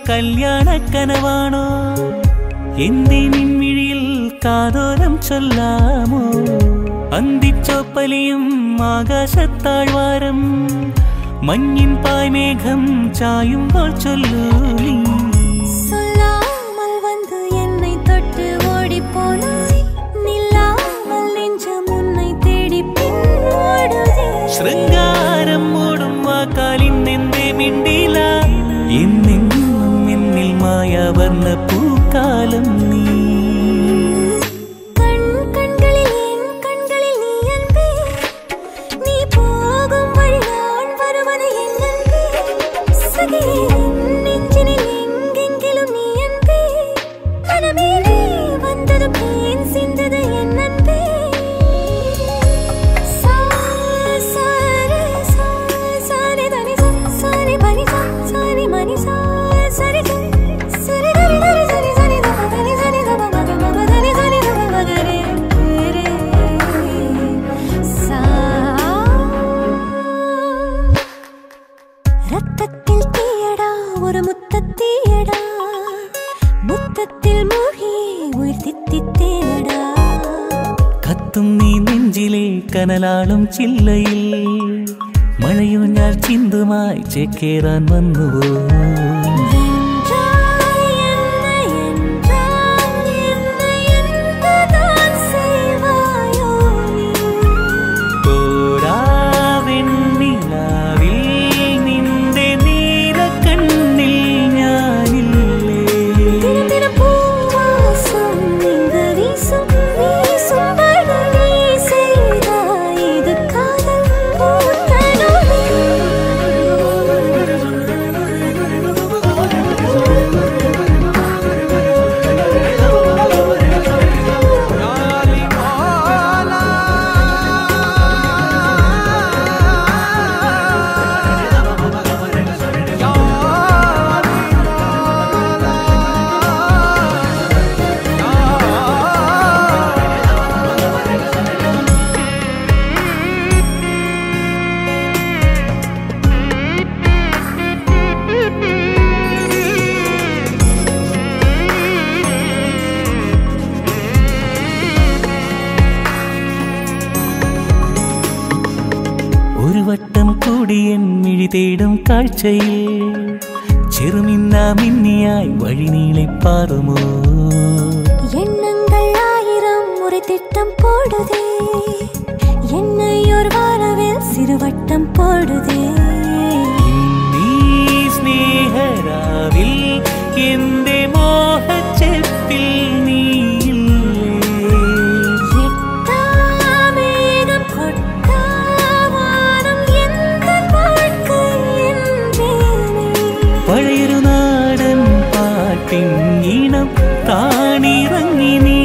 കല്യാണ കനവാണോ എന്തേ നിൻമിഴിയിൽ കാതോരം ചൊല്ലാമോ അന്തിച്ചോപ്പലിയും ആകാശത്താഴ്വാരം മഞ്ഞിൻ പായ്മേഘം ചായുമ്പോൾ ചൊല്ലൂ നീ சொல்லாமல் வந்து என்னை தொட்டு ஓடிப்போனாய் நில்லாமல் நெஞ்சம் உன்னை தேடி பின்னோடுதே ശൃംഗാരം മൂടും വാക്കാലിൻ എന്തേ മിണ്ടില എന്നെന്നും എന്നിൽ മായാവർണ്ണ പൂക്കാലം നീ കൺകളിൽ എൻ കൺകളിൽ നീ അൻപേ നീ പോകും വഴി ഞാൻ വരുவது എൻ അൻപേ സഖിയേ നെഞ്ചിനിൽ എങ്കെങ്കിലും നീ അൻപേ മനമേ നീ വന്നത് പേൻ സിന്തത് എൻ അൻപേ ரத்தத்தில் தீயடா ஒரு முத்தத்தீயடா முத்தத்தில் மூழ்கி உயிர் தித்தித்தேனடா കത്തും നീ നെഞ്ചിലെ കനലാളും ചില്ലയിൽ മഴയൂഞ്ഞാൽ ചിന്തുമായി ചേക്കേറാൻ വന്നുവോ ഒരു വട്ടം കൂടി എൻ മിഴി തേടും കാഴ്ചയിൽ ചെറുമിന്നാ മിന്നിയായി വഴി നീളിപ്പാറുമോ எண்ணங்கள் ஆயிரம் ஒரு திட்டம் போடுதே என்னை ஒரு வாரவில் சிறுவட்டம் போடுதே നീ സ്നേഹരാവിൽ എന്റെ മോഹച്ചെപ്പിൽ പഴയൊരു നാടൻ പാട്ടിൻ ഈണം താണിറങ്ങി നീ